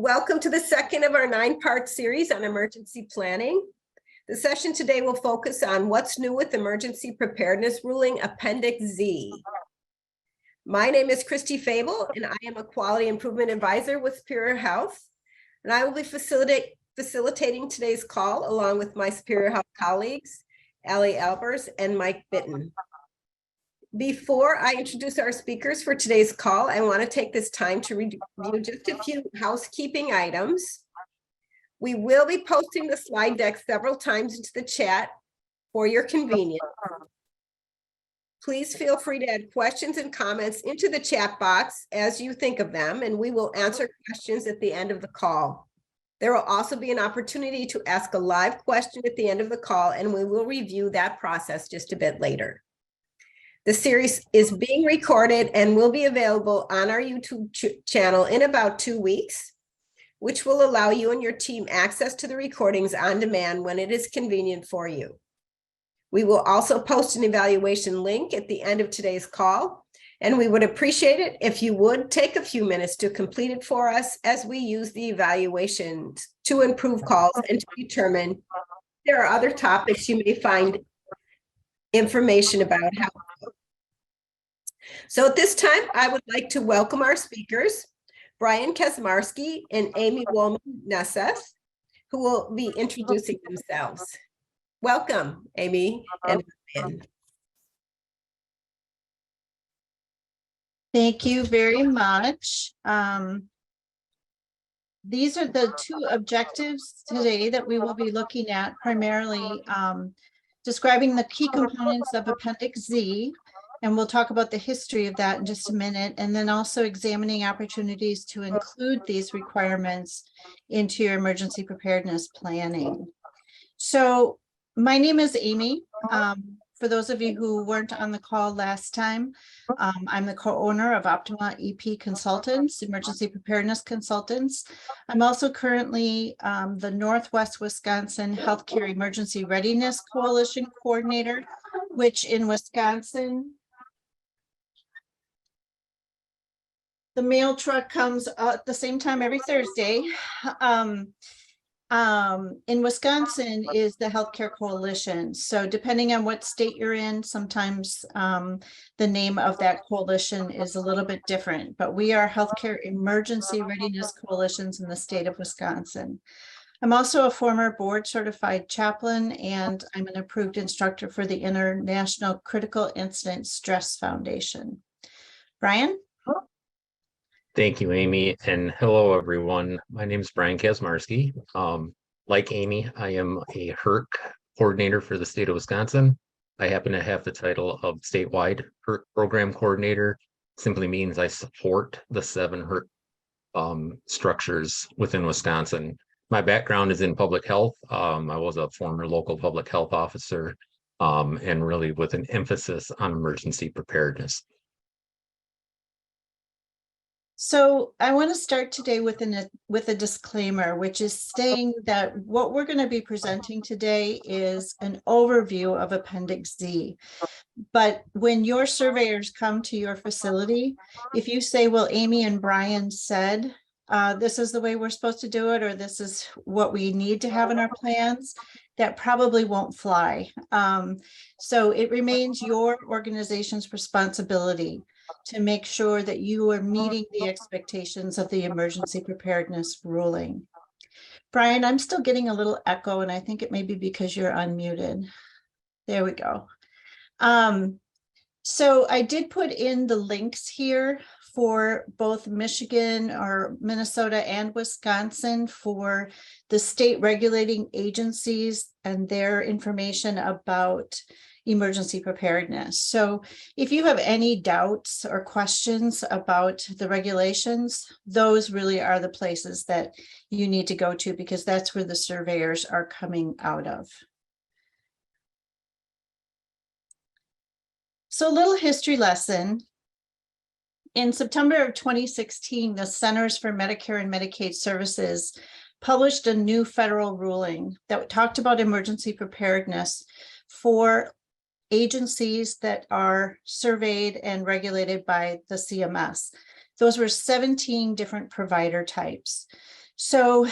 Welcome to the second of our 9-part series on emergency planning. The session today will focus on what's new with emergency preparedness ruling Appendix Z. My name is Christy Fable, and I am a quality improvement advisor with Superior Health, and I will be facilitating today's call along with my Superior Health colleagues, Allie Albers and Mike Bitten. Before I introduce our speakers for today's call, I want to take this time to review just a few housekeeping items. We will be posting the slide deck several times into the chat for your convenience. Please feel free to add questions and comments into the chat box as you think of them, and we will answer questions at the end of the call. There will also be an opportunity to ask a live question at the end of the call, and we will review that process just a bit later. The series is being recorded and will be available on our YouTube channel in about 2 weeks, which will allow you and your team access to the recordings on demand when it is convenient for you. We will also post an evaluation link at the end of today's call, and we would appreciate it if you would take a few minutes to complete it for us as we use the evaluations to improve calls and to determine if there are other topics you may find information about how. So at this time, I would like to welcome our speakers, Brian Kaczmarski and Amy Woolman-Nesseth, who will be introducing themselves. Welcome, Amy and Brian. Thank you very much. These are the two objectives today that we will be looking at, primarily describing the key components of Appendix Z, and we'll talk about the history of that in just a minute, and then also examining opportunities to include these requirements into your emergency preparedness planning. So my name is Amy. For those of you who weren't on the call last time, I'm the co-owner of Optima EP Consultants, Emergency Preparedness Consultants. I'm also currently the Northwest Wisconsin Healthcare Emergency Readiness Coalition Coordinator, which in Wisconsin, the mail truck comes at the same time every Thursday. In Wisconsin is the Healthcare Coalition. So depending on what state you're in, sometimes the name of that coalition is a little bit different, but we are Healthcare Emergency Readiness Coalitions in the state of Wisconsin. I'm also a former board certified chaplain, and I'm an approved instructor for the International Critical Incident Stress Foundation. Brian? Thank you, Amy, and hello, everyone. My name is Brian Kaczmarski. Like Amy, I am a HERC coordinator for the state of Wisconsin. I happen to have the title of statewide HERC program coordinator. Simply means I support the 7 HERC structures within Wisconsin. My background is in public health. I was a former local public health officer, and really with an emphasis on emergency preparedness. So I want to start today with a disclaimer, which is saying that what we're going to be presenting today is an overview of Appendix Z. But when your surveyors come to your facility, if you say, well, Amy and Brian said, this is the way we're supposed to do it, or this is what we need to have in our plans, that probably won't fly. So it remains your organization's responsibility to make sure that you are meeting the expectations of the emergency preparedness ruling. Brian, I'm still getting a little echo, and I think it may be because you're unmuted. There we go. So I did put in the links here for both Michigan or Minnesota and Wisconsin for the state regulating agencies and their information about emergency preparedness. So if you have any doubts or questions about the regulations, those really are the places that you need to go to, because that's where the surveyors are coming out of. So a little history lesson. In September of 2016, the Centers for Medicare and Medicaid Services published a new federal ruling that talked about emergency preparedness for agencies that are surveyed and regulated by the CMS. Those were 17 different provider types. So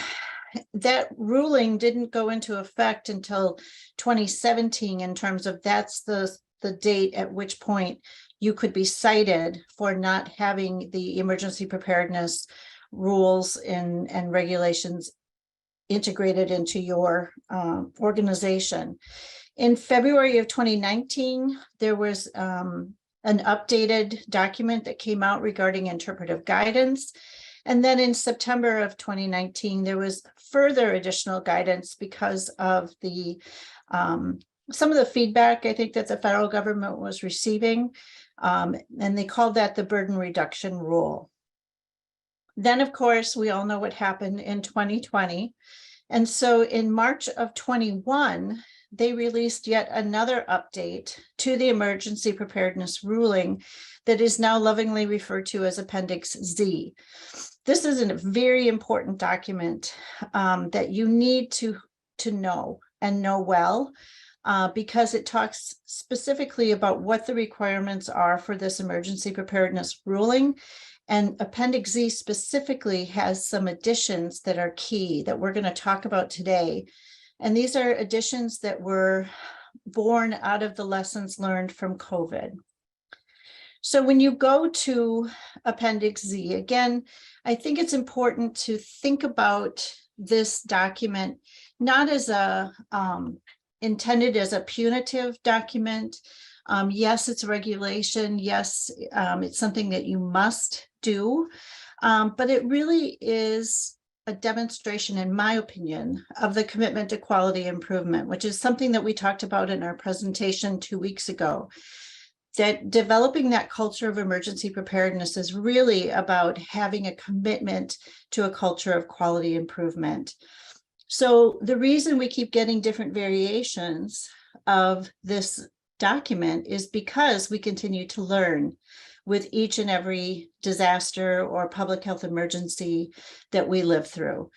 that ruling didn't go into effect until 2017 in terms of that's the date at which point you could be cited for not having the emergency preparedness rules and regulations integrated into your organization. In February of 2019, there was an updated document that came out regarding interpretive guidance. And then in September of 2019, there was further additional guidance because of the some of the feedback I think that the federal government was receiving. And they called that the burden reduction rule. Then, of course, we all know what happened in 2020. And so in March of 21, they released yet another update to the emergency preparedness ruling that is now lovingly referred to as Appendix Z. This is a very important document that you need to know and know well, because it talks specifically about what the requirements are for this emergency preparedness ruling. And Appendix Z specifically has some additions that are key that we're going to talk about today. And these are additions that were born out of the lessons learned from COVID. So when you go to Appendix Z, again, I think it's important to think about this document not as a intended as a punitive document. Yes, it's a regulation. Yes, it's something that you must do, but it really is a demonstration, in my opinion, of the commitment to quality improvement, which is something that we talked about in our presentation 2 weeks ago. That developing that culture of emergency preparedness is really about having a commitment to a culture of quality improvement. So the reason we keep getting different variations of this document is because we continue to learn with each and every disaster or public health emergency that we live through.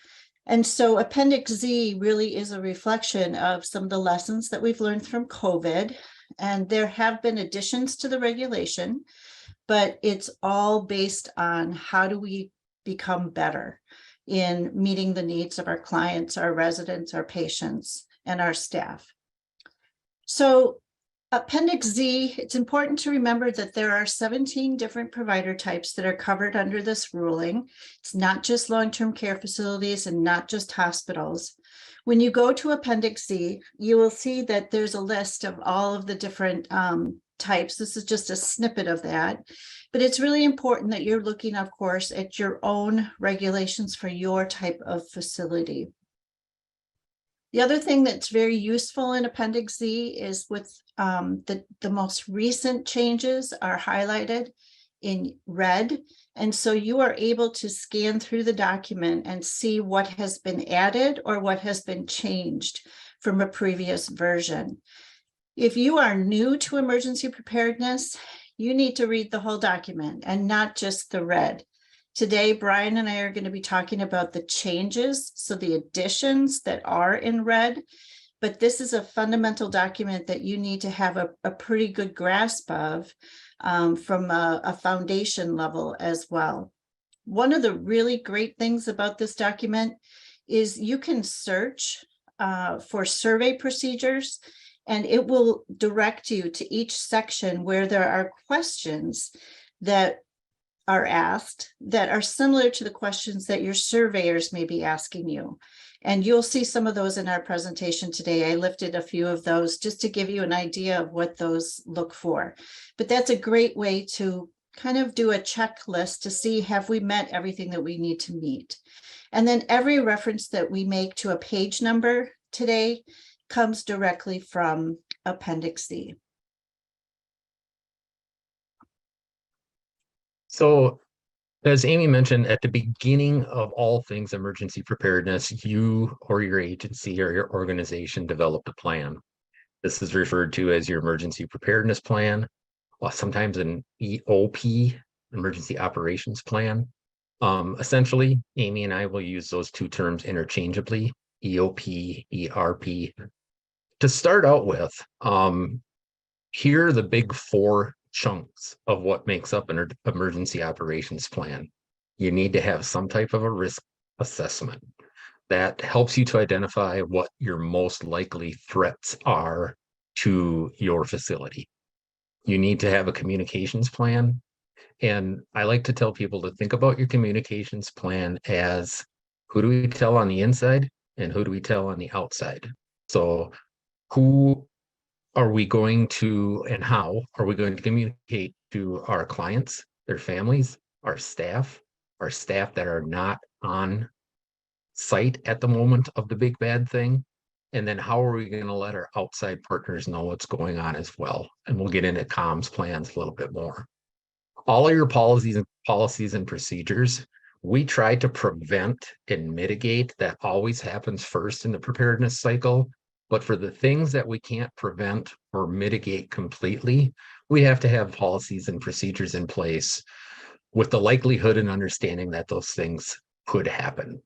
And so Appendix Z really is a reflection of some of the lessons that we've learned from COVID. And there have been additions to the regulation, but it's all based on how do we become better in meeting the needs of our clients, our residents, our patients, and our staff. So Appendix Z, it's important to remember that there are 17 different provider types that are covered under this ruling. It's not just long-term care facilities and not just hospitals. When you go to Appendix Z, you will see that there's a list of all of the different types. This is just a snippet of that, but it's really important that you're looking, of course, at your own regulations for your type of facility. The other thing that's very useful in Appendix Z is with the most recent changes are highlighted in red. And so you are able to scan through the document and see what has been added or what has been changed from a previous version. If you are new to emergency preparedness, you need to read the whole document and not just the red. Today, Brian and I are going to be talking about the changes, so the additions that are in red, but this is a fundamental document that you need to have a pretty good grasp of from a foundation level as well. One of the really great things about this document is you can search for survey procedures, and it will direct you to each section where there are questions that are asked that are similar to the questions that your surveyors may be asking you. And you'll see some of those in our presentation today. I lifted a few of those just to give you an idea of what those look for. But that's a great way to kind of do a checklist to see, have we met everything that we need to meet? And then every reference that we make to a page number today comes directly from Appendix Z. So, as Amy mentioned, at the beginning of all things emergency preparedness, you or your agency or your organization developed a plan. This is referred to as your emergency preparedness plan, or sometimes an EOP, emergency operations plan. Essentially, Amy and I will use those two terms interchangeably, EOP, ERP. To start out with, here are the big four chunks of what makes up an emergency operations plan. You need to have some type of a risk assessment that helps you to identify what your most likely threats are to your facility. You need to have a communications plan. And I like to tell people to think about your communications plan as who do we tell on the inside and who do we tell on the outside? So who are we going to and how are we going to communicate to our clients, their families, our staff that are not on site at the moment of the big bad thing? And then how are we going to let our outside partners know what's going on as well? And we'll get into comms plans a little bit more. All of your policies and procedures, we try to prevent and mitigate. That always happens first in the preparedness cycle. But for the things that we can't prevent or mitigate completely, we have to have policies and procedures in place with the likelihood and understanding that those things could happen.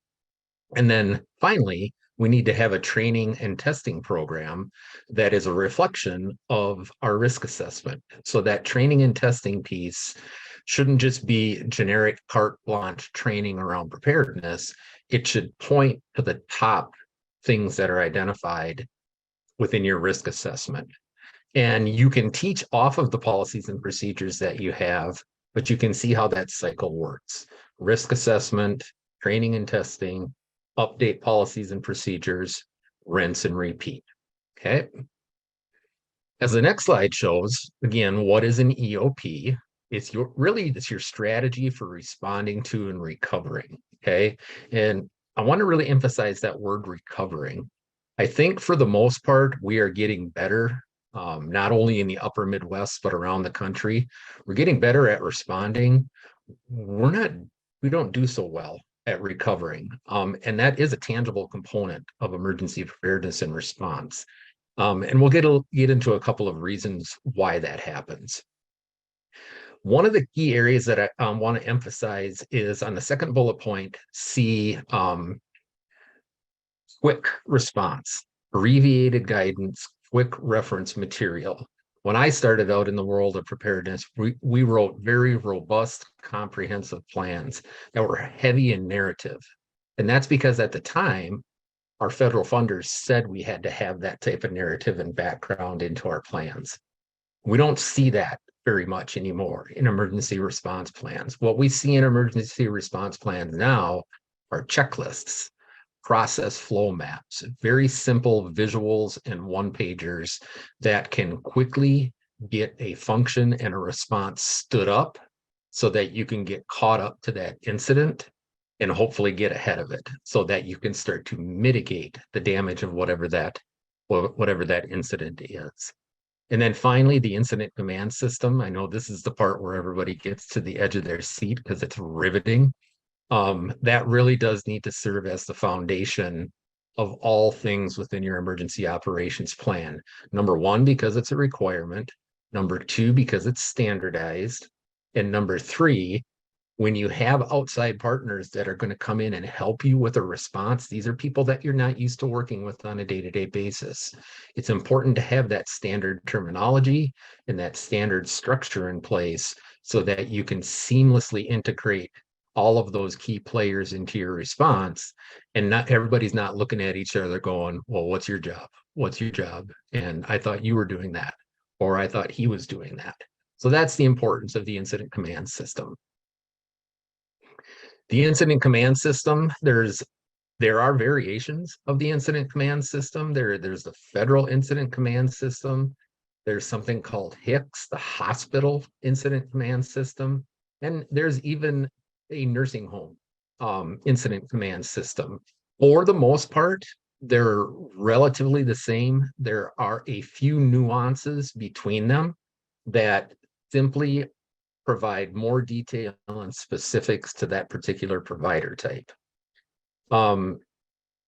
And then finally, we need to have a training and testing program that is a reflection of our risk assessment. So that training and testing piece shouldn't just be generic carte blanche training around preparedness. It should point to the top things that are identified within your risk assessment. And you can teach off of the policies and procedures that you have, but you can see how that cycle works. Risk assessment, training and testing, update policies and procedures, rinse and repeat. Okay. As the next slide shows, again, what is an EOP? It's your strategy for responding to and recovering. Okay. And I want to really emphasize that word recovering. I think for the most part, we are getting better, not only in the upper Midwest, but around the country. We're getting better at responding. We don't do so well at recovering. And that is a tangible component of emergency preparedness and response. And we'll get into a couple of reasons why that happens. One of the key areas that I want to emphasize is on the second bullet point, C, quick response, abbreviated guidance, quick reference material. When I started out in the world of preparedness, we wrote very robust, comprehensive plans that were heavy in narrative. And that's because at the time, our federal funders said we had to have that type of narrative and background into our plans. We don't see that very much anymore in emergency response plans. What we see in emergency response plans now are checklists, process flow maps, very simple visuals and one-pagers that can quickly get a function and a response stood up so that you can get caught up to that incident and hopefully get ahead of it so that you can start to mitigate the damage of whatever that incident is. And then finally, the incident command system. I know this is the part where everybody gets to the edge of their seat because it's riveting. That really does need to serve as the foundation of all things within your emergency operations plan. Number one, because it's a requirement. Number two, because it's standardized. And number three, when you have outside partners that are going to come in and help you with a response, these are people that you're not used to working with on a day-to-day basis. It's important to have that standard terminology and that standard structure in place so that you can seamlessly integrate all of those key players into your response, and not everybody's not looking at each other going, well, what's your job? What's your job? And I thought you were doing that, or I thought he was doing that. So that's the importance of the incident command system. The incident command system, there are variations of the incident command system. There's the federal incident command system. There's something called HICS, the hospital incident command system. And there's even a nursing home incident command system. For the most part, they're relatively the same. There are a few nuances between them that simply provide more detail and specifics to that particular provider type.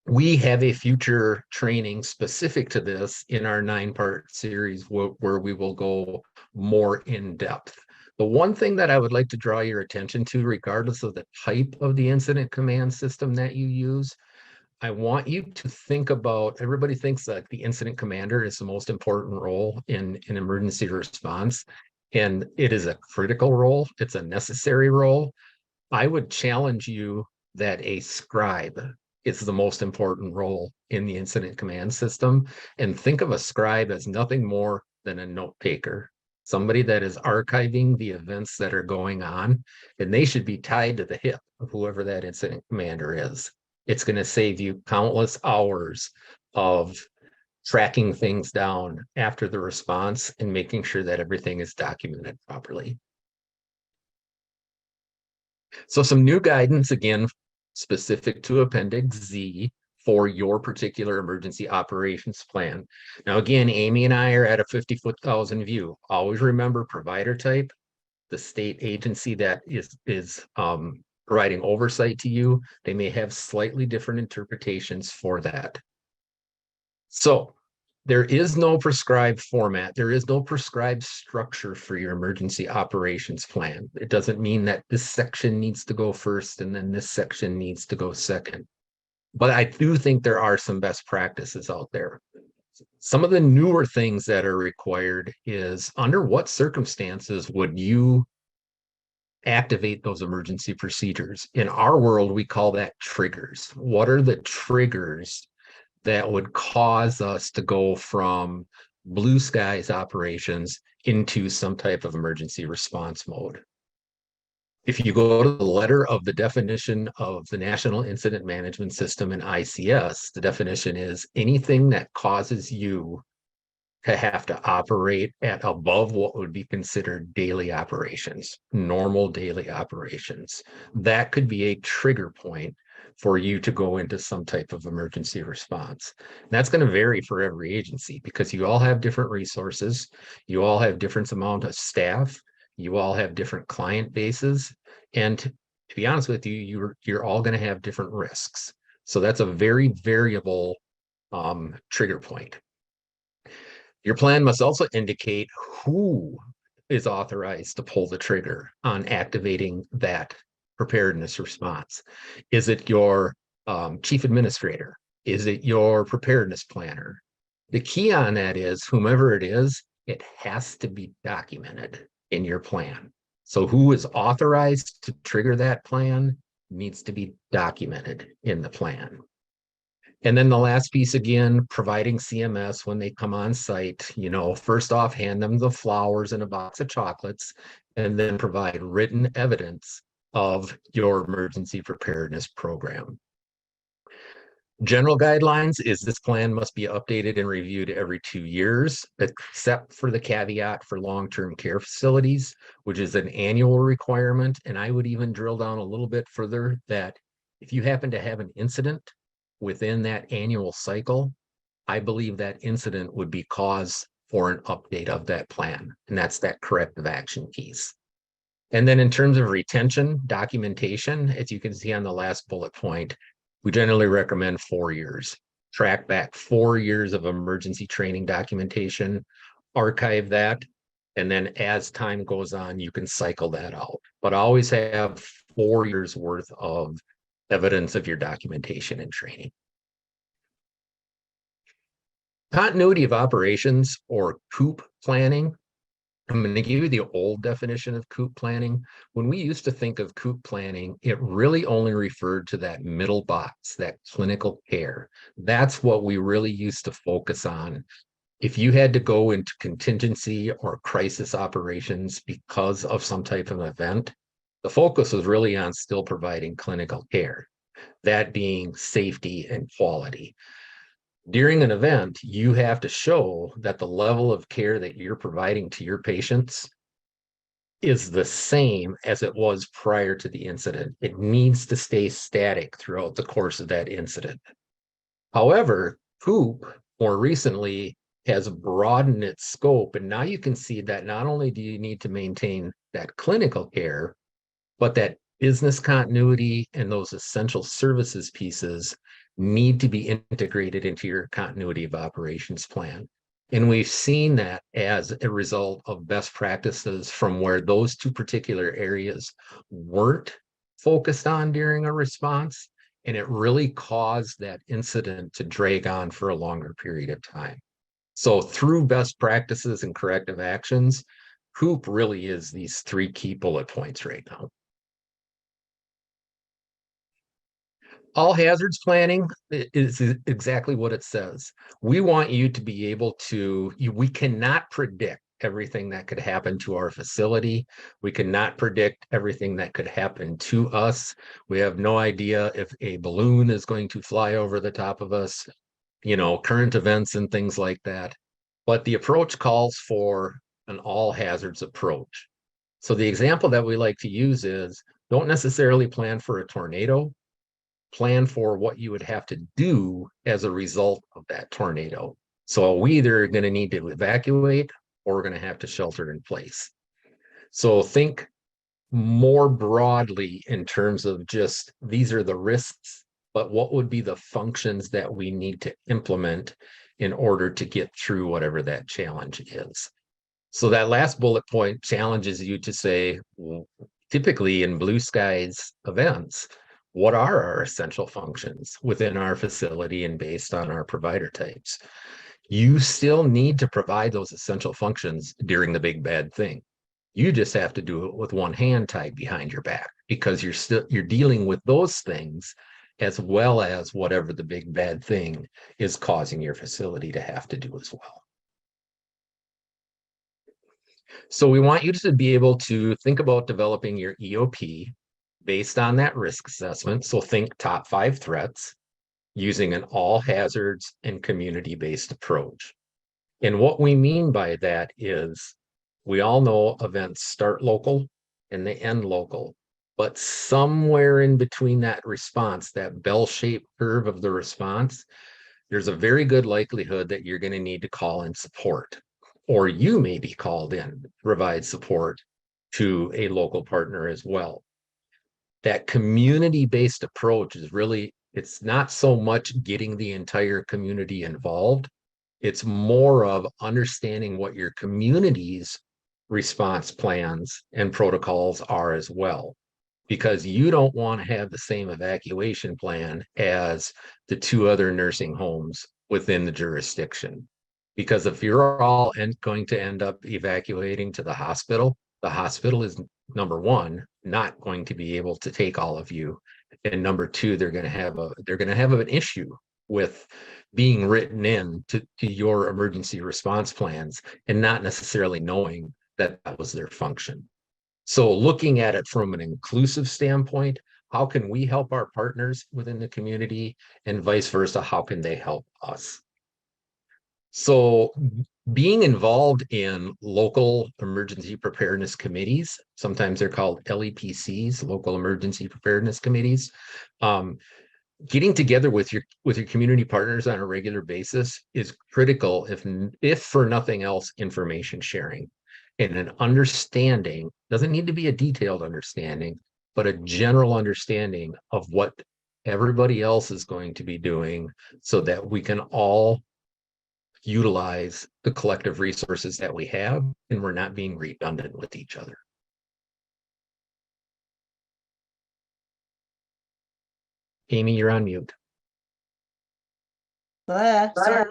We have a future training specific to this in our 9-part series where we will go more in depth. The one thing that I would like to draw your attention to, regardless of the type of the incident command system that you use, I want you to think about, everybody thinks that the incident commander is the most important role in emergency response, and it is a critical role. It's a necessary role. I would challenge you that a scribe is the most important role in the incident command system. And think of a scribe as nothing more than a note taker, somebody that is archiving the events that are going on, and they should be tied to the hip of whoever that incident commander is. It's going to save you countless hours of tracking things down after the response and making sure that everything is documented properly. So some new guidance, again, specific to Appendix Z for your particular emergency operations plan. Now, again, Amy and I are at a 50,000 view. Always remember provider type, the state agency that is providing oversight to you. They may have slightly different interpretations for that. So there is no prescribed format. There is no prescribed structure for your emergency operations plan. It doesn't mean that this section needs to go first and then this section needs to go second. But I do think there are some best practices out there. Some of the newer things that are required is under what circumstances would you activate those emergency procedures? In our world, we call that triggers. What are the triggers that would cause us to go from blue skies operations into some type of emergency response mode? If you go to the letter of the definition of the National Incident Management System in ICS, the definition is anything that causes you to have to operate at above what would be considered daily operations, normal daily operations. That could be a trigger point for you to go into some type of emergency response. And that's going to vary for every agency because you all have different resources, you all have different amount of staff, you all have different client bases, and to be honest with you, you're all going to have different risks. So that's a very variable trigger point. Your plan must also indicate who is authorized to pull the trigger on activating that preparedness response. Is it your chief administrator? Is it your preparedness planner? The key on that is whomever it is, it has to be documented in your plan. So who is authorized to trigger that plan needs to be documented in the plan. And then the last piece, again, providing CMS when they come on site, first off, hand them the flowers and a box of chocolates, and then provide written evidence of your emergency preparedness program. General guidelines is this plan must be updated and reviewed every 2 years, except for the caveat for long-term care facilities, which is an annual requirement. And I would even drill down a little bit further that if you happen to have an incident within that annual cycle, I believe that incident would be cause for an update of that plan. And that's that corrective action piece. And then in terms of retention, documentation, as you can see on the last bullet point, we generally recommend 4 years. Track back 4 years of emergency training documentation, archive that, and then as time goes on, you can cycle that out. But always have 4 years worth of evidence of your documentation and training. Continuity of operations or COOP planning. I'm going to give you the old definition of COOP planning. When we used to think of COOP planning, it really only referred to that middle box, that clinical care. That's what we really used to focus on. If you had to go into contingency or crisis operations because of some type of event, the focus was really on still providing clinical care, that being safety and quality. During an event, you have to show that the level of care that you're providing to your patients is the same as it was prior to the incident. It needs to stay static throughout the course of that incident. However, COOP more recently has broadened its scope, and now you can see that not only do you need to maintain that clinical care, but that business continuity and those essential services pieces need to be integrated into your continuity of operations plan. And we've seen that as a result of best practices from where those two particular areas weren't focused on during a response, and it really caused that incident to drag on for a longer period of time. So through best practices and corrective actions, COOP really is these 3 key bullet points right now. All hazards planning is exactly what it says. We want you to be able to, we cannot predict everything that could happen to our facility. We cannot predict everything that could happen to us. We have no idea if a balloon is going to fly over the top of us, current events and things like that. But the approach calls for an all hazards approach. So the example that we like to use is, don't necessarily plan for a tornado, plan for what you would have to do as a result of that tornado. So we either going to need to evacuate or we're going to have to shelter in place. So think more broadly in terms of just, these are the risks, but what would be the functions that we need to implement in order to get through whatever that challenge is. So that last bullet point challenges you to say, well, typically in blue skies events, what are our essential functions within our facility and based on our provider types? You still need to provide those essential functions during the big bad thing. You just have to do it with one hand tied behind your back, because you're dealing with those things as well as whatever the big bad thing is causing your facility to have to do as well. So we want you to be able to think about developing your EOP based on that risk assessment. So think top 5 threats using an all hazards and community-based approach. And what we mean by that is, we all know events start local and they end local, but somewhere in between that response, that bell-shaped curve of the response, there's a very good likelihood that you're going to need to call in support, or you may be called in to provide support to a local partner as well. That community-based approach is really, it's not so much getting the entire community involved. It's more of understanding what your community's response plans and protocols are as well, because you don't want to have the same evacuation plan as the 2 other nursing homes within the jurisdiction. Because if you're all going to end up evacuating to the hospital is, number 1, not going to be able to take all of you, and number 2, they're going to have an issue with being written in to your emergency response plans and not necessarily knowing that that was their function. So looking at it from an inclusive standpoint, how can we help our partners within the community, and vice versa, how can they help us? So being involved in local emergency preparedness committees, sometimes they're called LEPCs, local emergency preparedness committees, getting together with your community partners on a regular basis is critical, if for nothing else, information sharing and an understanding. Doesn't need to be a detailed understanding, but a general understanding of what everybody else is going to be doing, so that we can all utilize the collective resources that we have and we're not being redundant with each other. Amy, you're on mute. Sorry.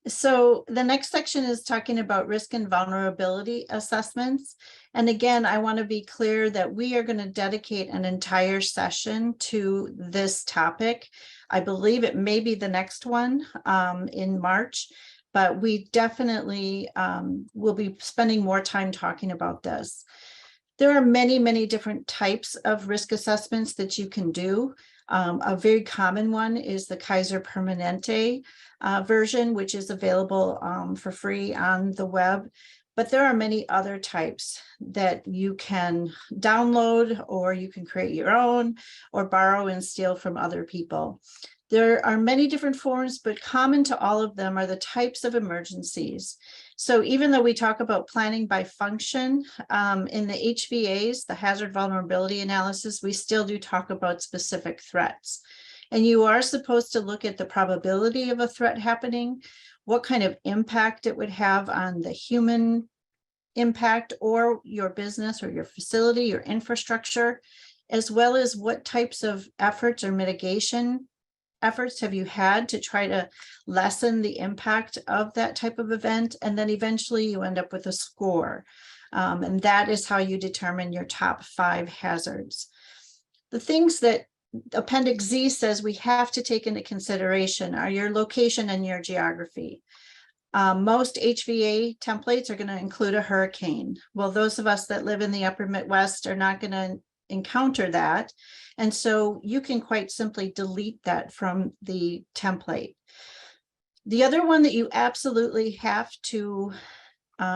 So the next section is talking about risk and vulnerability assessments. And again, I want to be clear that we are going to dedicate an entire session to this topic. I believe it may be the next one in March, but we definitely will be spending more time talking about this. There are many, many different types of risk assessments that you can do. A very common one is the Kaiser Permanente version, which is available for free on the web. But there are many other types that you can download, or you can create your own, or borrow and steal from other people. There are many different forms, but common to all of them are the types of emergencies. So even though we talk about planning by function, in the HVAs, the hazard vulnerability analysis, we still do talk about specific threats. And you are supposed to look at the probability of a threat happening, what kind of impact it would have on the human impact or your business or your facility, your infrastructure, as well as what types of efforts or mitigation efforts have you had to try to lessen the impact of that type of event. And then eventually you end up with a score. And that is how you determine your top 5 hazards. The things that Appendix Z says we have to take into consideration are your location and your geography. Most HVA templates are going to include a hurricane. Well, those of us that live in the upper Midwest are not going to encounter that. And so you can quite simply delete that from the template. The other one that you absolutely have to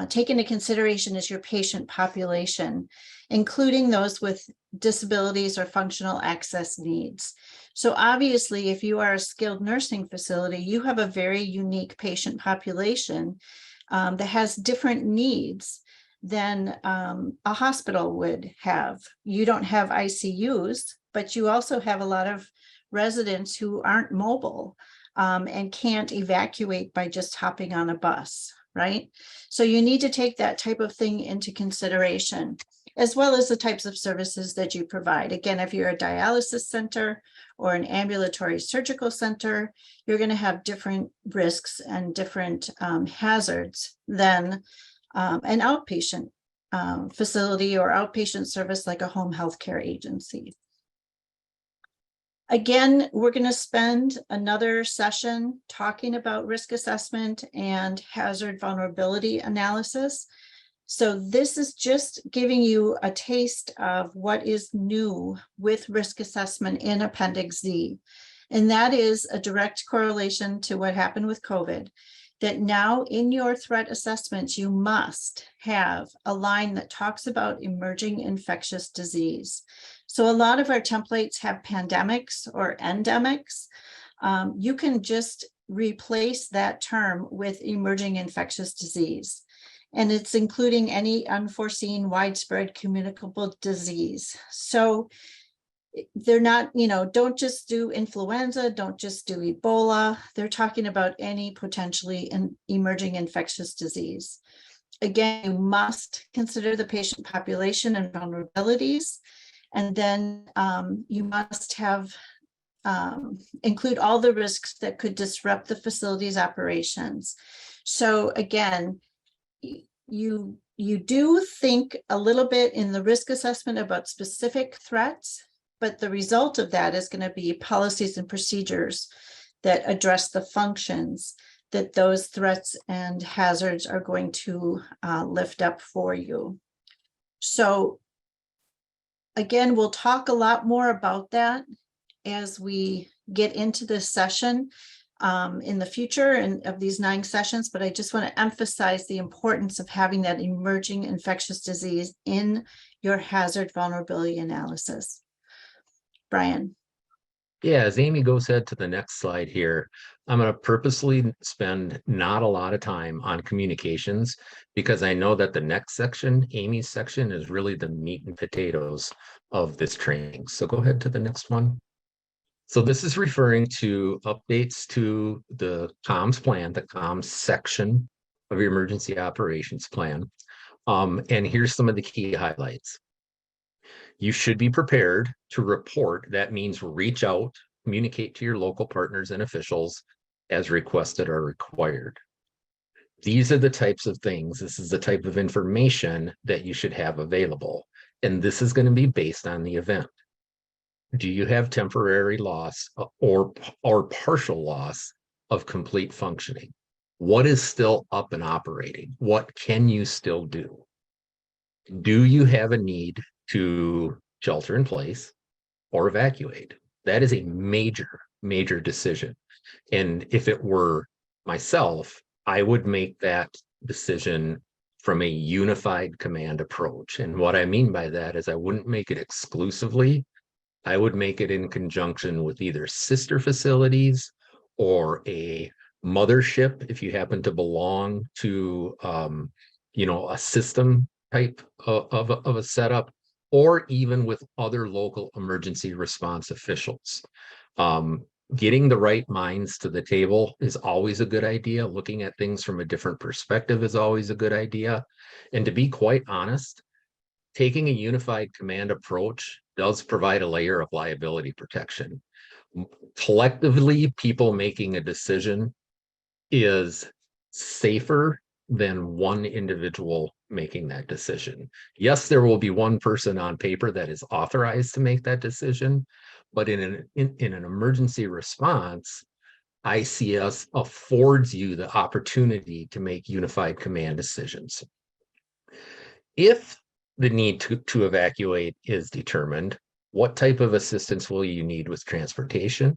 take into consideration is your patient population, including those with disabilities or functional access needs. So obviously, if you are a skilled nursing facility, you have a very unique patient population that has different needs than a hospital would have. You don't have ICUs, but you also have a lot of residents who aren't mobile and can't evacuate by just hopping on a bus, right? So you need to take that type of thing into consideration, as well as the types of services that you provide. Again, if you're a dialysis center or an ambulatory surgical center, you're going to have different risks and different hazards than an outpatient facility or outpatient service like a home healthcare agency. Again, we're going to spend another session talking about risk assessment and hazard vulnerability analysis. So this is just giving you a taste of what is new with risk assessment in Appendix Z. And that is a direct correlation to what happened with COVID, that now in your threat assessments, you must have a line that talks about emerging infectious disease. So a lot of our templates have pandemics or endemics. You can just replace that term with emerging infectious disease. And it's including any unforeseen widespread communicable disease. So they're not, don't just do influenza, don't just do Ebola. They're talking about any potentially emerging infectious disease. Again, you must consider the patient population and vulnerabilities. And then you must have include all the risks that could disrupt the facility's operations. So again, you do think a little bit in the risk assessment about specific threats, but the result of that is going to be policies and procedures that address the functions that those threats and hazards are going to lift up for you. So again, we'll talk a lot more about that as we get into this session in the future and of these 9 sessions, but I just want to emphasize the importance of having that emerging infectious disease in your hazard vulnerability analysis. Brian. Yeah, as Amy goes ahead to the next slide here, I'm going to purposely spend not a lot of time on communications because I know that the next section, Amy's section, is really the meat and potatoes of this training. So go ahead to the next one. So this is referring to updates to the comms plan, the comms section of your emergency operations plan. And here's some of the key highlights. You should be prepared to report. That means reach out, communicate to your local partners and officials as requested or required. These are the types of things, this is the type of information that you should have available. And this is going to be based on the event. Do you have temporary loss or partial loss of complete functioning? What is still up and operating? What can you still do? Do you have a need to shelter in place or evacuate? That is a major, major decision. And if it were myself, I would make that decision from a unified command approach. And what I mean by that is I wouldn't make it exclusively. I would make it in conjunction with either sister facilities or a mothership if you happen to belong to a system type of a setup, or even with other local emergency response officials. Getting the right minds to the table is always a good idea. Looking at things from a different perspective is always a good idea. And to be quite honest, taking a unified command approach does provide a layer of liability protection. Collectively, people making a decision is safer than one individual making that decision. Yes, there will be one person on paper that is authorized to make that decision, But in an emergency response, ICS affords you the opportunity to make unified command decisions. If the need to evacuate is determined, what type of assistance will you need with transportation?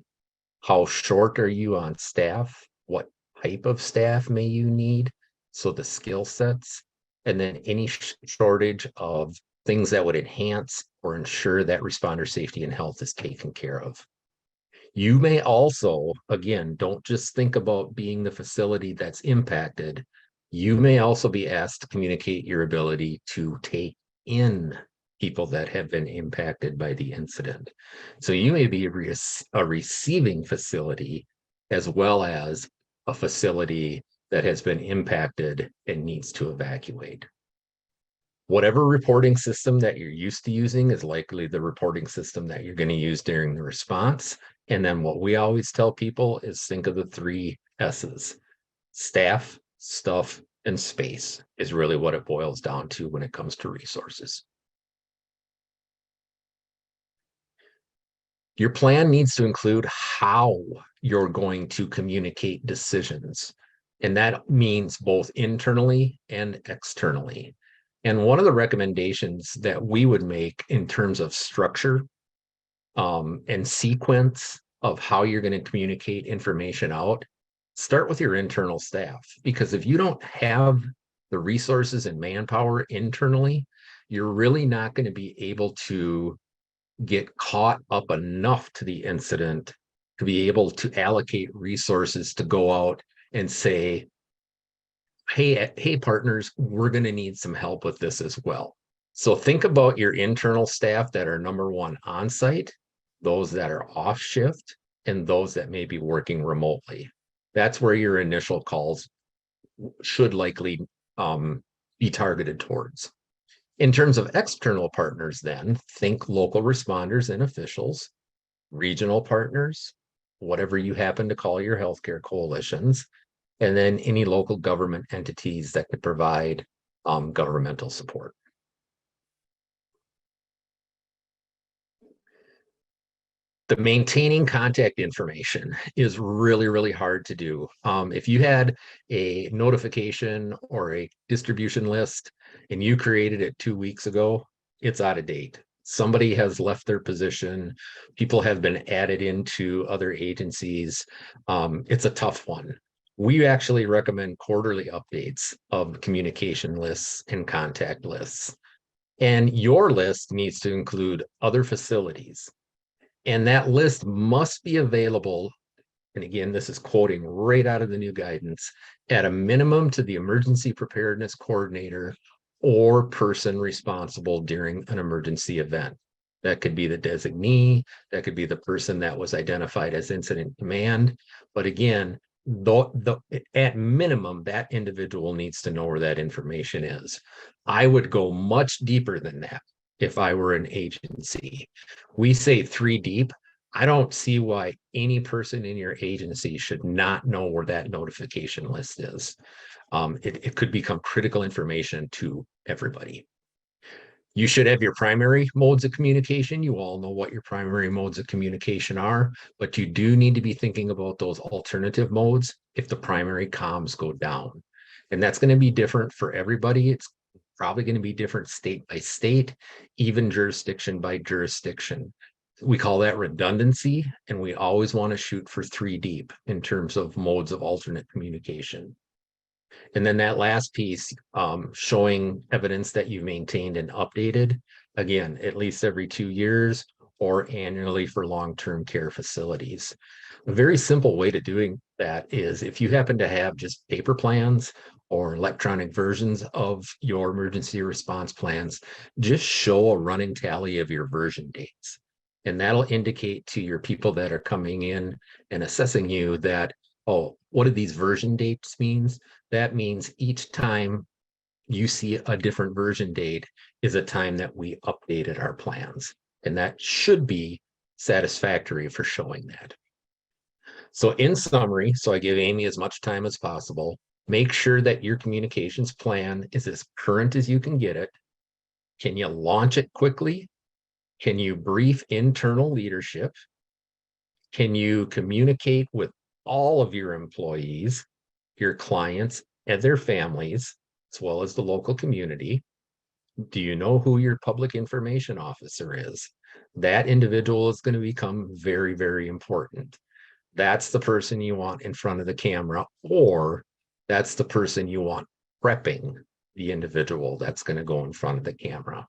How short are you on staff? What type of staff may you need? So the skill sets, and then any shortage of things that would enhance or ensure that responder safety and health is taken care of. You may also, again, don't just think about being the facility that's impacted. You may also be asked to communicate your ability to take in people that have been impacted by the incident. So you may be a receiving facility as well as a facility that has been impacted and needs to evacuate. Whatever reporting system that you're used to using is likely the reporting system that you're going to use during the response. And then what we always tell people is think of the 3 S's. Staff, stuff, and space is really what it boils down to when it comes to resources. Your plan needs to include how you're going to communicate decisions. And that means both internally and externally. And one of the recommendations that we would make in terms of structure and sequence of how you're going to communicate information out, start with your internal staff. Because if you don't have the resources and manpower internally, you're really not going to be able to get caught up enough to the incident to be able to allocate resources to go out and say, hey partners, we're going to need some help with this as well. So think about your internal staff that are number 1 on site, those that are off shift, and those that may be working remotely. That's where your initial calls should likely be targeted towards. In terms of external partners, then think local responders and officials, regional partners, whatever you happen to call your healthcare coalitions, and then any local government entities that could provide governmental support. The maintaining contact information is really, really hard to do. If you had a notification or a distribution list and you created it 2 weeks ago, it's out of date. Somebody has left their position. People have been added into other agencies. It's a tough one. We actually recommend quarterly updates of communication lists and contact lists. And your list needs to include other facilities. And that list must be available, and again, this is quoting right out of the new guidance, at a minimum to the emergency preparedness coordinator or person responsible during an emergency event. That could be the designee, that could be the person that was identified as incident command. But again, at minimum, that individual needs to know where that information is. I would go much deeper than that if I were an agency. We say 3 deep. I don't see why any person in your agency should not know where that notification list is. It could become critical information to everybody. You should have your primary modes of communication. You all know what your primary modes of communication are, but you do need to be thinking about those alternative modes if the primary comms go down. And that's going to be different for everybody. It's probably going to be different state by state, even jurisdiction by jurisdiction. We call that redundancy, and we always want to shoot for 3 deep in terms of modes of alternate communication. And then that last piece, showing evidence that you've maintained and updated, again, at least every 2 years or annually for long-term care facilities. A very simple way to doing that is if you happen to have just paper plans or electronic versions of your emergency response plans, just show a running tally of your version dates. And that'll indicate to your people that are coming in and assessing you that, oh, what do these version dates means? That means each time you see a different version date is a time that we updated our plans. And that should be satisfactory for showing that. So in summary, so I give Amy as much time as possible, make sure that your communications plan is as current as you can get it. Can you launch it quickly? Can you brief internal leadership? Can you communicate with all of your employees, your clients, and their families, as well as the local community? Do you know who your public information officer is? That individual is going to become very, very important. That's the person you want in front of the camera, or that's the person you want prepping the individual that's going to go in front of the camera.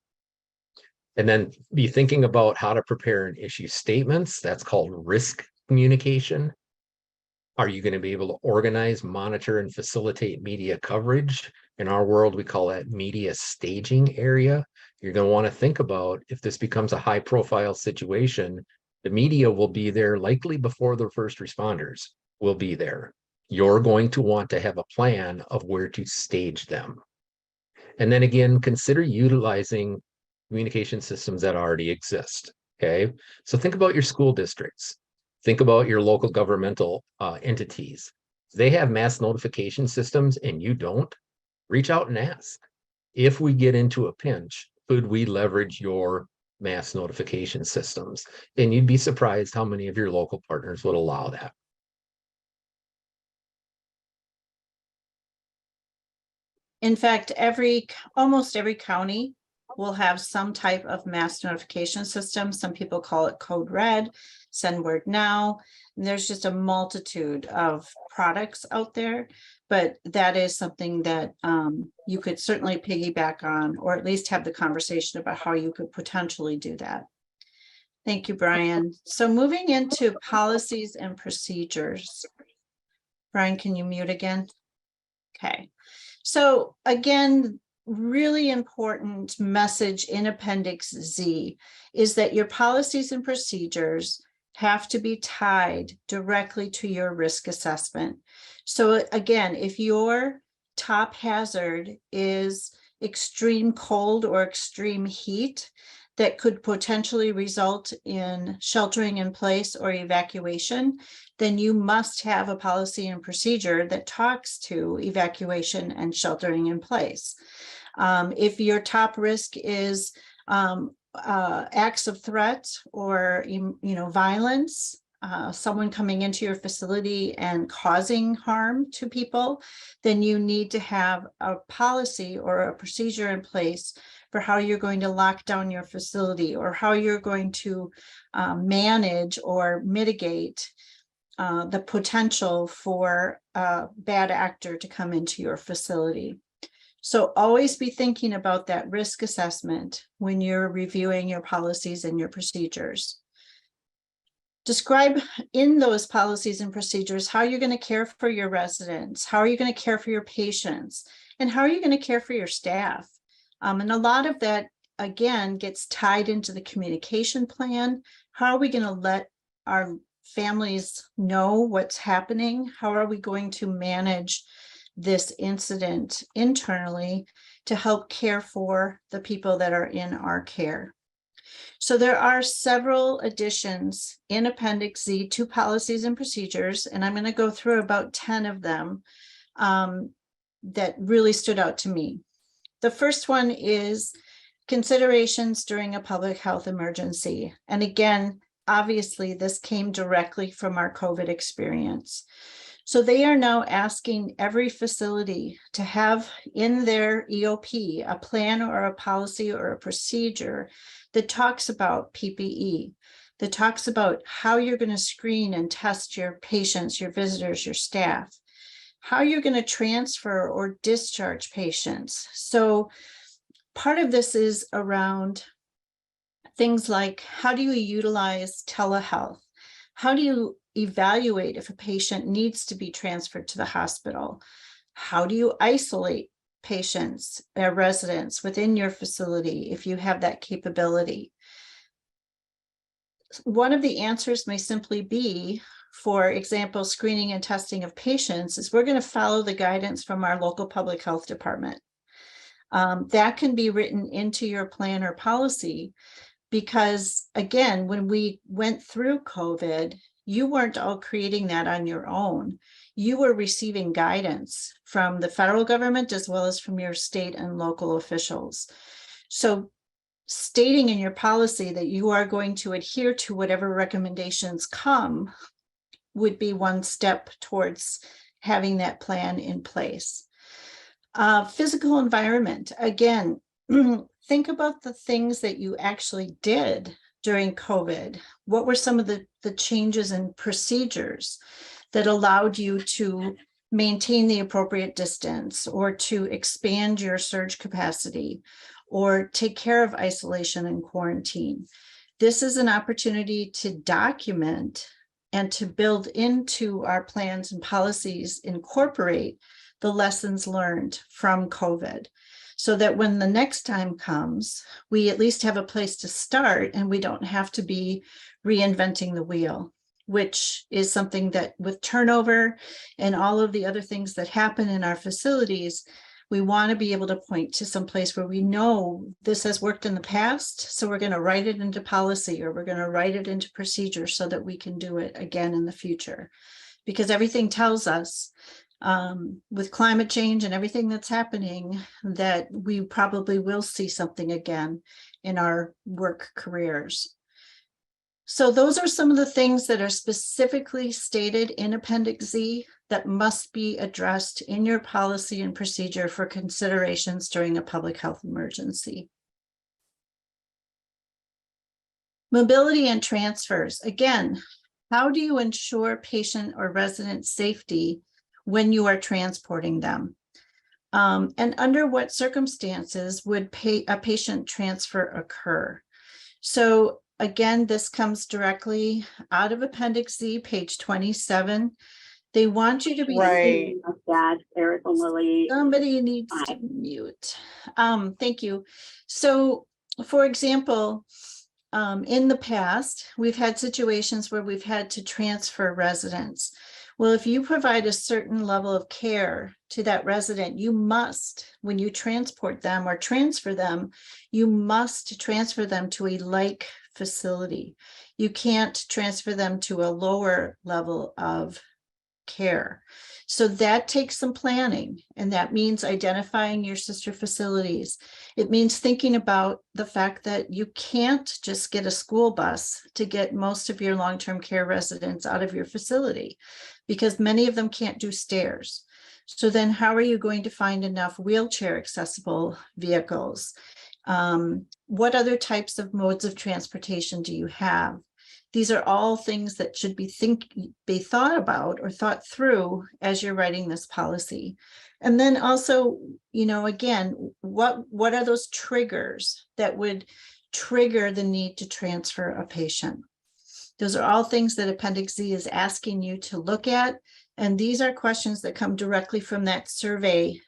And then be thinking about how to prepare and issue statements. That's called risk communication. Are you going to be able to organize, monitor, and facilitate media coverage? In our world, we call that media staging area. You're going to want to think about, if this becomes a high profile situation, the media will be there likely before the first responders will be there. You're going to want to have a plan of where to stage them. And then again, consider utilizing communication systems that already exist. Okay, so think about your school districts. Think about your local governmental entities. If they have mass notification systems and you don't, reach out and ask. If we get into a pinch, could we leverage your mass notification systems? And you'd be surprised how many of your local partners would allow that. In fact, almost every county will have some type of mass notification system. Some people call it Code Red, Send Word Now. And there's just a multitude of products out there, but that is something that you could certainly piggyback on, or at least have the conversation about how you could potentially do that. Thank you, Brian. So moving into policies and procedures. Brian, can you mute again? Okay. So again, really important message in Appendix Z is that your policies and procedures have to be tied directly to your risk assessment. So again, if your top hazard is extreme cold or extreme heat that could potentially result in sheltering in place or evacuation, then you must have a policy and procedure that talks to evacuation and sheltering in place. If your top risk is acts of threat or violence, someone coming into your facility and causing harm to people, then you need to have a policy or a procedure in place for how you're going to lock down your facility, or how you're going to manage or mitigate the potential for a bad actor to come into your facility. So always be thinking about that risk assessment when you're reviewing your policies and your procedures. Describe in those policies and procedures how you're going to care for your residents, how are you going to care for your patients, and how are you going to care for your staff. And a lot of that, again, gets tied into the communication plan. How are we going to let our families know what's happening? How are we going to manage this incident internally to help care for the people that are in our care? So there are several additions in Appendix Z to policies and procedures, and I'm going to go through about 10 of them that really stood out to me. The first one is considerations during a public health emergency. And again, obviously, this came directly from our COVID experience. So they are now asking every facility to have in their EOP a plan or a policy or a procedure that talks about PPE, that talks about how you're going to screen and test your patients, your visitors, your staff, how you're going to transfer or discharge patients. So part of this is around things like, how do you utilize telehealth? How do you evaluate if a patient needs to be transferred to the hospital? How do you isolate patients or residents within your facility if you have that capability? One of the answers may simply be, for example, screening and testing of patients, is we're going to follow the guidance from our local public health department. That can be written into your plan or policy, because again, when we went through COVID, you weren't all creating that on your own. You were receiving guidance from the federal government as well as from your state and local officials. So stating in your policy that you are going to adhere to whatever recommendations come would be one step towards having that plan in place. Physical environment, again, think about the things that you actually did during COVID. What were some of the changes and procedures that allowed you to maintain the appropriate distance, or to expand your surge capacity, or take care of isolation and quarantine? This is an opportunity to document and to build into our plans and policies, incorporate the lessons learned from COVID, so that when the next time comes, we at least have a place to start and we don't have to be reinventing the wheel, which is something that with turnover and all of the other things that happen in our facilities, we want to be able to point to some place where we know this has worked in the past, so we're going to write it into policy, or we're going to write it into procedure so that we can do it again in the future. Because everything tells us, with climate change and everything that's happening, that we probably will see something again in our work careers. So those are some of the things that are specifically stated in Appendix Z that must be addressed in your policy and procedure for considerations during a public health emergency. Mobility and transfers. Again, how do you ensure patient or resident safety when you are transporting them? And under what circumstances would a patient transfer occur? So again, this comes directly out of Appendix Z, page 27. They want you to be Right. Dad, Eric and Lily. Somebody needs to mute. Thank you. So, for example, in the past, we've had situations where we've had to transfer residents. Well, if you provide a certain level of care to that resident, you must, when you transport them or transfer them, you must transfer them to a like facility. You can't transfer them to a lower level of care. So that takes some planning, and that means identifying your sister facilities. It means thinking about the fact that you can't just get a school bus to get most of your long-term care residents out of your facility, because many of them can't do stairs. So then how are you going to find enough wheelchair accessible vehicles? What other types of modes of transportation do you have? These are all things that should be thought about or thought through as you're writing this policy. And then also, you know, again, what are those triggers that would trigger the need to transfer a patient? Those are all things that Appendix Z is asking you to look at. And these are questions that come directly from that survey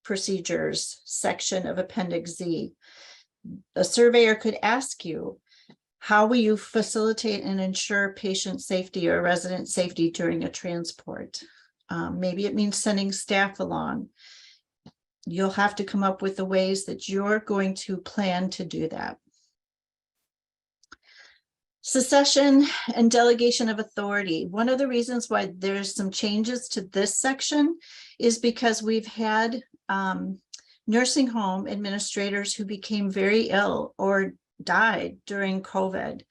procedures section of Appendix Z. A surveyor could ask you, how will you facilitate and ensure patient safety or resident safety during a transport? Maybe it means sending staff along. You'll have to come up with the ways that you're going to plan to do that. Succession and delegation of authority. One of the reasons why there's some changes to this section is because we've had nursing home administrators who became very ill or died during COVID.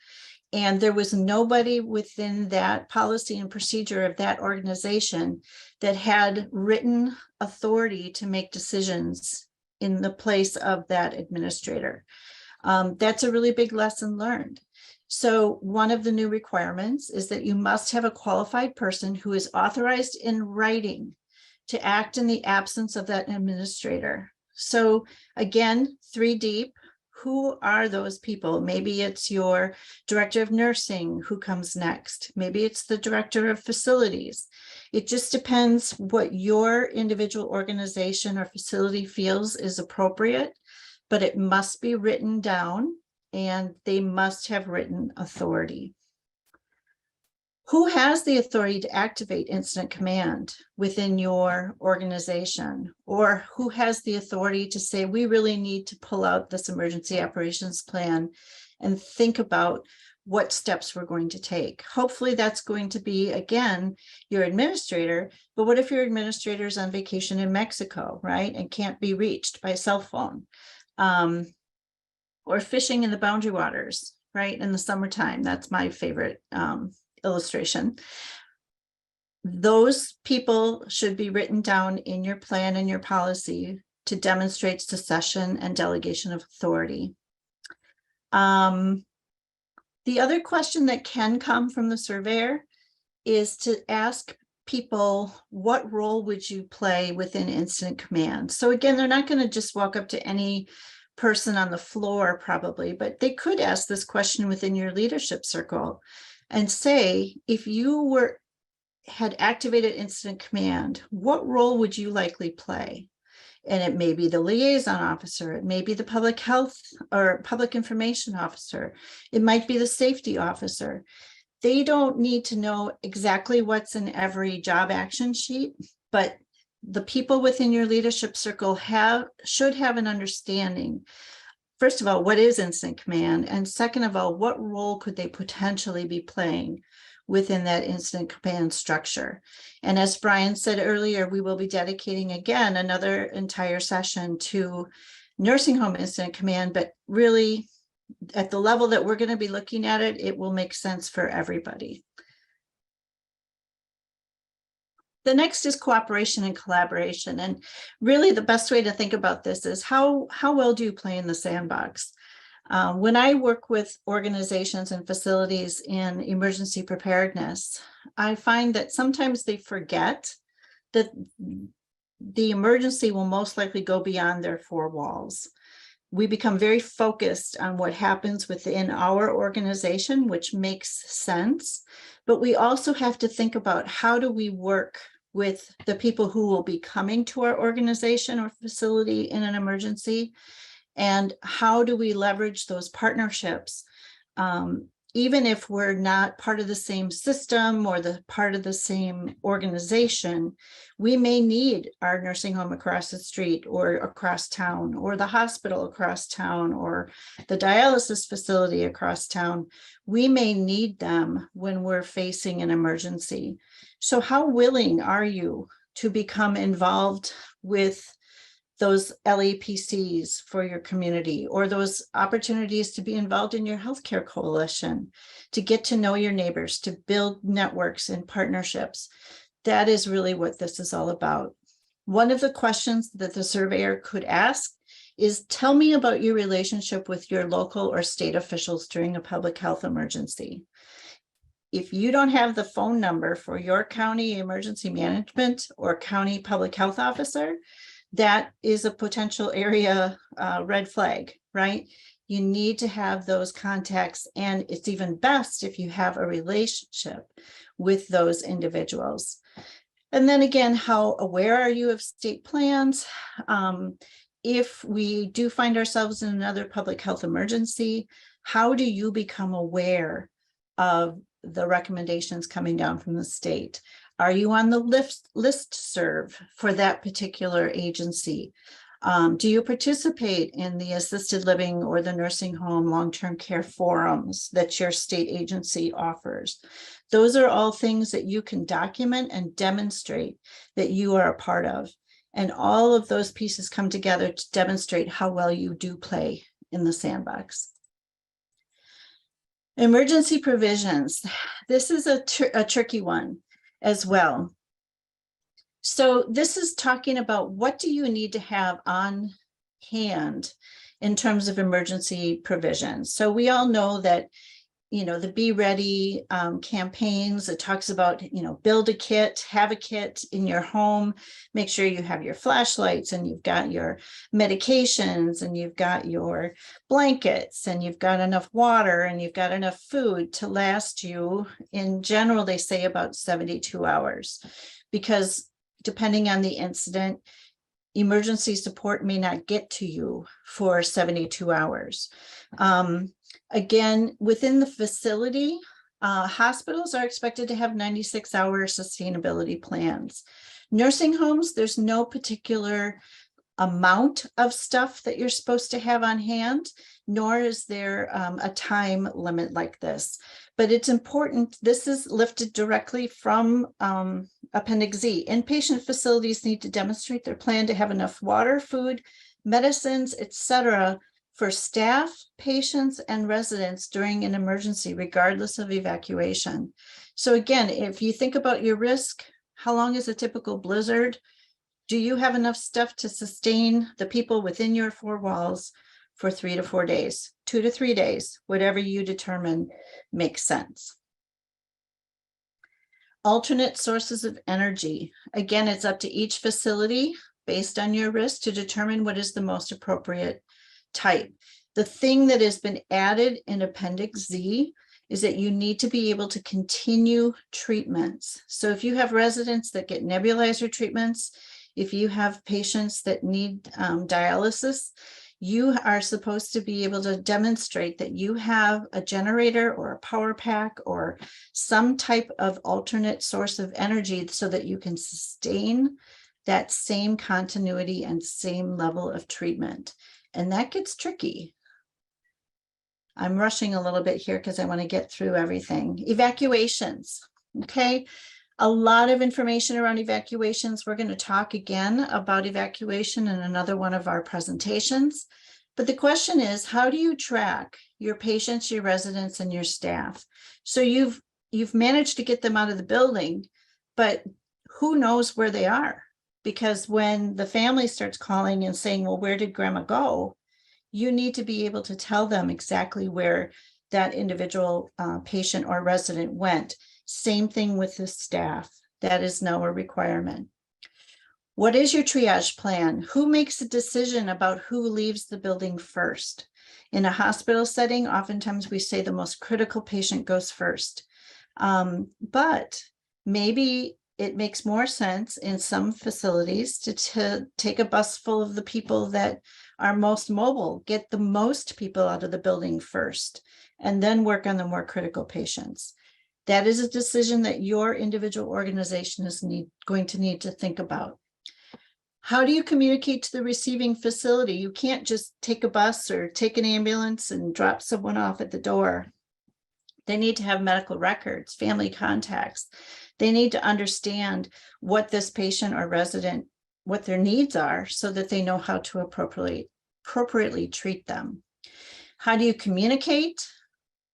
And there was nobody within that policy and procedure of that organization that had written authority to make decisions in the place of that administrator. That's a really big lesson learned. So one of the new requirements is that you must have a qualified person who is authorized in writing to act in the absence of that administrator. So again, 3 deep. Who are those people? Maybe it's your director of nursing who comes next. Maybe it's the director of facilities. It just depends what your individual organization or facility feels is appropriate, but it must be written down and they must have written authority. Who has the authority to activate incident command within your organization? Or who has the authority to say, we really need to pull out this emergency operations plan and think about what steps we're going to take? Hopefully that's going to be, again, your administrator. But what if your administrator is on vacation in Mexico, right? And can't be reached by cell phone? or fishing in the boundary waters, right? In the summertime, that's my favorite illustration. Those people should be written down in your plan and your policy to demonstrate succession and delegation of authority. The other question that can come from the surveyor is to ask people, what role would you play within incident command? So again, they're not going to just walk up to any person on the floor probably, but they could ask this question within your leadership circle and say, if you had activated incident command, what role would you likely play? And it may be the liaison officer, it may be the public health or public information officer, it might be the safety officer. They don't need to know exactly what's in every job action sheet, but the people within your leadership circle should have an understanding. First of all, what is incident command? And second of all, what role could they potentially be playing within that incident command structure? And as Brian said earlier, we will be dedicating again another entire session to nursing home incident command, but really at the level that we're going to be looking at it, it will make sense for everybody. The next is cooperation and collaboration. And really the best way to think about this is how well do you play in the sandbox? When I work with organizations and facilities in emergency preparedness, I find that sometimes they forget that the emergency will most likely go beyond their four walls. We become very focused on what happens within our organization, which makes sense, but we also have to think about how do we work with the people who will be coming to our organization or facility in an emergency, and how do we leverage those partnerships? Even if we're not part of the same system or the part of the same organization, we may need our nursing home across the street or across town, or the hospital across town, or the dialysis facility across town. We may need them when we're facing an emergency. So how willing are you to become involved with those LEPCs for your community, or those opportunities to be involved in your healthcare coalition, to get to know your neighbors, to build networks and partnerships? That is really what this is all about. One of the questions that the surveyor could ask is, tell me about your relationship with your local or state officials during a public health emergency. If you don't have the phone number for your county emergency management or county public health officer, that is a potential area red flag, right? You need to have those contacts, and it's even best if you have a relationship with those individuals. And then again, how aware are you of state plans? If we do find ourselves in another public health emergency, how do you become aware of the recommendations coming down from the state? Are you on the listserv for that particular agency? Do you participate in the assisted living or the nursing home long-term care forums that your state agency offers? Those are all things that you can document and demonstrate that you are a part of. And all of those pieces come together to demonstrate how well you do play in the sandbox. Emergency provisions. This is a tricky one as well. So this is talking about, what do you need to have on hand in terms of emergency provisions? So we all know that, you know, the Be Ready campaigns, it talks about, you know, build a kit, have a kit in your home, make sure you have your flashlights, and you've got your medications, and you've got your blankets, and you've got enough water, and you've got enough food to last you, in general, they say about 72 hours, because depending on the incident, emergency support may not get to you for 72 hours. Again, within the facility, hospitals are expected to have 96-hour sustainability plans. Nursing homes, there's no particular amount of stuff that you're supposed to have on hand, nor is there a time limit like this. But it's important, this is lifted directly from Appendix Z. Inpatient facilities need to demonstrate their plan to have enough water, food, medicines, etc., for staff, patients, and residents during an emergency, regardless of evacuation. So again, if you think about your risk, how long is a typical blizzard? Do you have enough stuff to sustain the people within your four walls for 3 to 4 days, 2 to 3 days, whatever you determine makes sense? Alternate sources of energy. Again, it's up to each facility based on your risk to determine what is the most appropriate type. The thing that has been added in Appendix Z is that you need to be able to continue treatments. So if you have residents that get nebulizer treatments, if you have patients that need dialysis, you are supposed to be able to demonstrate that you have a generator or a power pack or some type of alternate source of energy so that you can sustain that same continuity and same level of treatment. And that gets tricky. I'm rushing a little bit here because I want to get through everything. Evacuations, okay? A lot of information around evacuations. We're going to talk again about evacuation in another one of our presentations. But the question is, how do you track your patients, your residents, and your staff? So you've managed to get them out of the building, but who knows where they are? Because when the family starts calling and saying, well, where did grandma go? You need to be able to tell them exactly where that individual patient or resident went. Same thing with the staff. That is now a requirement. What is your triage plan? Who makes a decision about who leaves the building first? In a hospital setting, oftentimes we say the most critical patient goes first. But maybe it makes more sense in some facilities to take a bus full of the people that are most mobile, get the most people out of the building first, and then work on the more critical patients. That is a decision that your individual organization is going to need to think about. How do you communicate to the receiving facility? You can't just take a bus or take an ambulance and drop someone off at the door. They need to have medical records, family contacts. They need to understand what this patient or resident, what their needs are so that they know how to appropriately treat them. How do you communicate?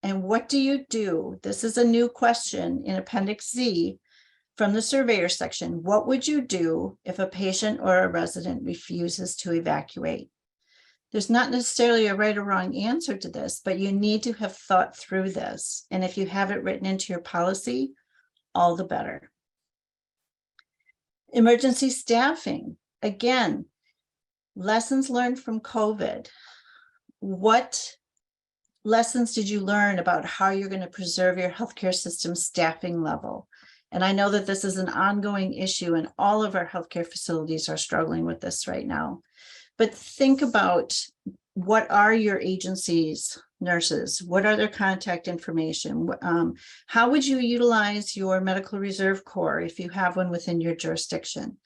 And what do you do? This is a new question in Appendix Z from the surveyor section. What would you do if a patient or a resident refuses to evacuate? There's not necessarily a right or wrong answer to this, but you need to have thought through this. And if you have it written into your policy, all the better. Emergency staffing. Again, lessons learned from COVID. What lessons did you learn about how you're going to preserve your healthcare system staffing level? And I know that this is an ongoing issue and all of our healthcare facilities are struggling with this right now. But think about, what are your agencies' nurses? What are their contact information? How would you utilize your medical reserve corps if you have one within your jurisdiction?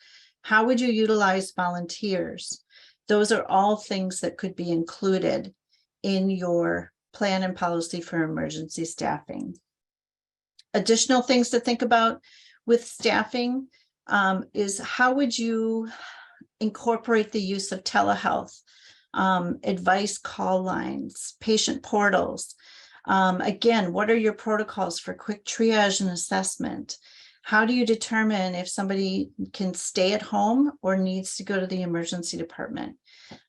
How would you utilize volunteers? Those are all things that could be included in your plan and policy for emergency staffing. Additional things to think about with staffing is how would you incorporate the use of telehealth, advice call lines, patient portals. Again, what are your protocols for quick triage and assessment? How do you determine if somebody can stay at home or needs to go to the emergency department?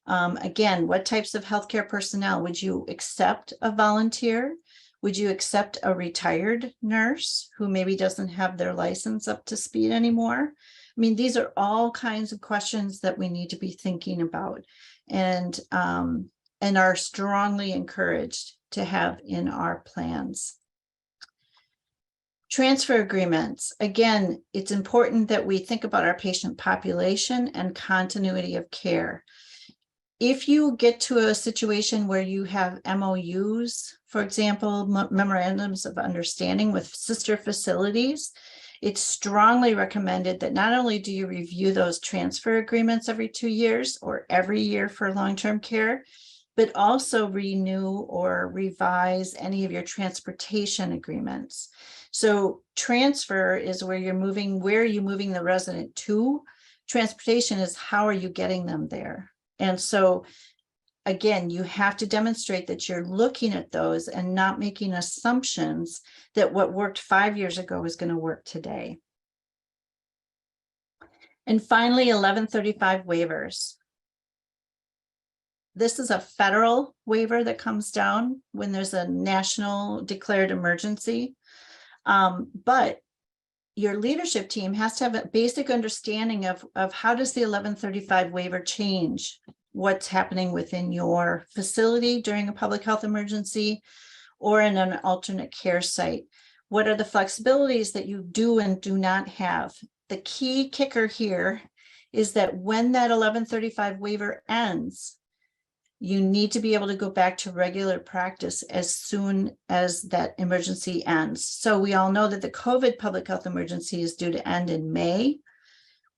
Again, what types of healthcare personnel? Would you accept a volunteer? Would you accept a retired nurse who maybe doesn't have their license up to speed anymore? I mean, these are all kinds of questions that we need to be thinking about and are strongly encouraged to have in our plans. Transfer agreements. Again, it's important that we think about our patient population and continuity of care. If you get to a situation where you have MOUs, for example, memorandums of understanding with sister facilities, it's strongly recommended that not only do you review those transfer agreements every 2 years or every year for long-term care, but also renew or revise any of your transportation agreements. So transfer is where are you moving the resident to? Transportation is how are you getting them there? And so again, you have to demonstrate that you're looking at those and not making assumptions that what worked 5 years ago is going to work today. And finally, 1135 waivers. This is a federal waiver that comes down when there's a national declared emergency. But your leadership team has to have a basic understanding of how does the 1135 waiver change what's happening within your facility during a public health emergency or in an alternate care site. What are the flexibilities that you do and do not have? The key kicker here is that when that 1135 waiver ends, you need to be able to go back to regular practice as soon as that emergency ends. So we all know that the COVID public health emergency is due to end in May.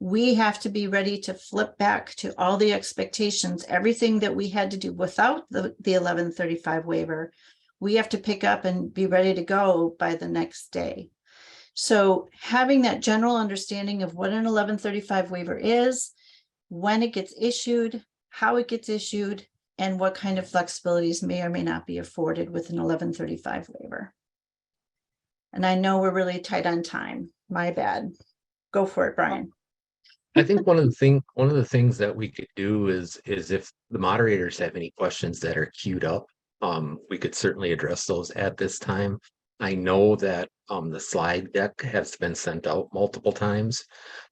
We have to be ready to flip back to all the expectations, everything that we had to do without the 1135 waiver. We have to pick up and be ready to go by the next day. So having that general understanding of what an 1135 waiver is, when it gets issued, how it gets issued, and what kind of flexibilities may or may not be afforded with an 1135 waiver. And I know we're really tight on time. My bad. Go for it, Brian. I think one of the things that we could do is if the moderators have any questions that are queued up, we could certainly address those at this time. I know that the slide deck has been sent out multiple times,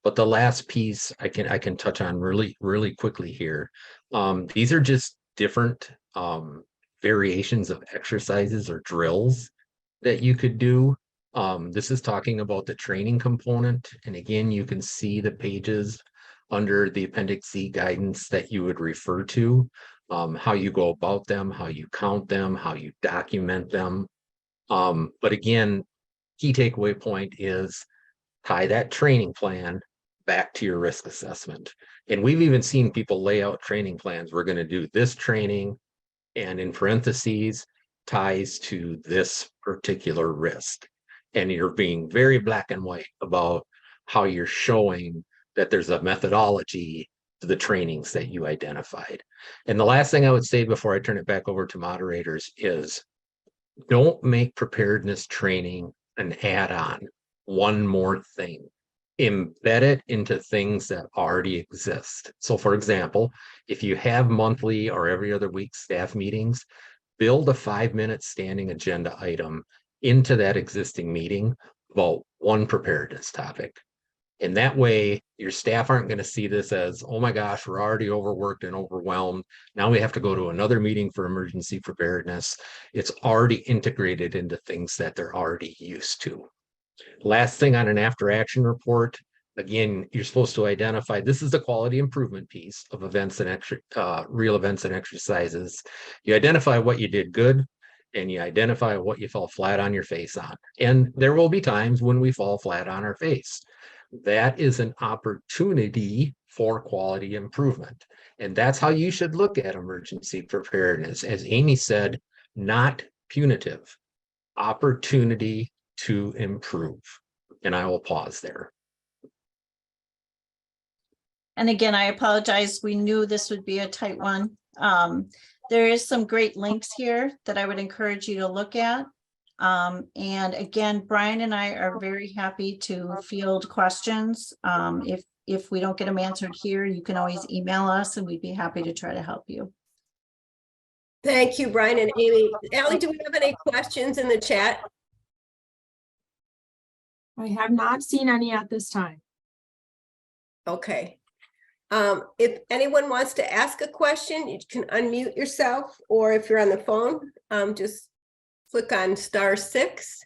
but the last piece I can touch on really quickly here. These are just different variations of exercises or drills that you could do. This is talking about the training component. And again, you can see the pages under the Appendix C guidance that you would refer to, how you go about them, how you count them, how you document them. But again, key takeaway point is tie that training plan back to your risk assessment. And we've even seen people lay out training plans. We're going to do this training, and in parentheses, ties to this particular risk. And you're being very black and white about how you're showing that there's a methodology to the trainings that you identified. And the last thing I would say before I turn it back over to moderators is don't make preparedness training an add-on, one more thing. Embed it into things that already exist. So for example, if you have monthly or every other week staff meetings, build a 5-minute standing agenda item into that existing meeting about one preparedness topic. And that way your staff aren't going to see this as, oh my gosh, we're already overworked and overwhelmed. Now we have to go to another meeting for emergency preparedness. It's already integrated into things that they're already used to. Last thing on an after action report, again, you're supposed to identify, this is the quality improvement piece of events and real events and exercises. You identify what you did good and you identify what you fell flat on your face on. And there will be times when we fall flat on our face. That is an opportunity for quality improvement. And that's how you should look at emergency preparedness. As Amy said, not punitive, opportunity to improve. And I will pause there. And again, I apologize. We knew this would be a tight one. There is some great links here that I would encourage you to look at. And again, Brian and I are very happy to field questions. If we don't get them answered here, you can always email us and we'd be happy to try to help you. Thank you, Brian and Amy. Allie, do we have any questions in the chat? I have not seen any at this time. Okay. If anyone wants to ask a question, you can unmute yourself, or if you're on the phone, just click on *6.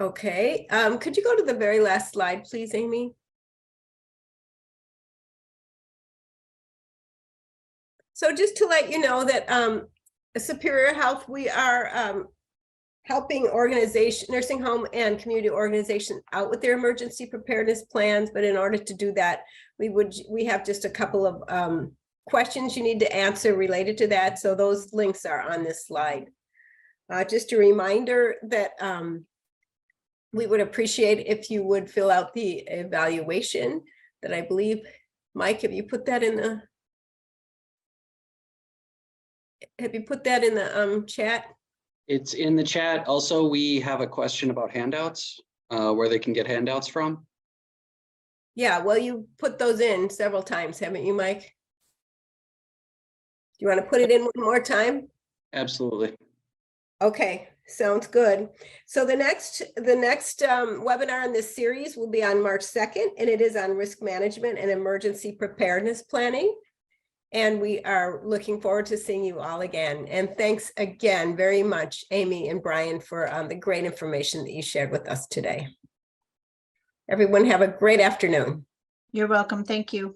Okay, could you go to the very last slide, please, Amy? So just to let you know that Superior Health, we are helping nursing home and community organizations out with their emergency preparedness plans. But in order to do that, we have just a couple of questions you need to answer related to that. So those links are on this slide. Just a reminder that we would appreciate if you would fill out the evaluation that I believe, Mike, have you put that in the chat? It's in the chat. Also, we have a question about handouts, where they can get handouts from. Yeah, well, you put those in several times, haven't you, Mike? Do you want to put it in one more time? Absolutely. Okay, sounds good. So the next webinar in this series will be on March 2nd, and it is on risk management and emergency preparedness planning. And we are looking forward to seeing you all again. And thanks again very much, Amy and Brian, for the great information that you shared with us today. Everyone have a great afternoon. You're welcome. Thank you.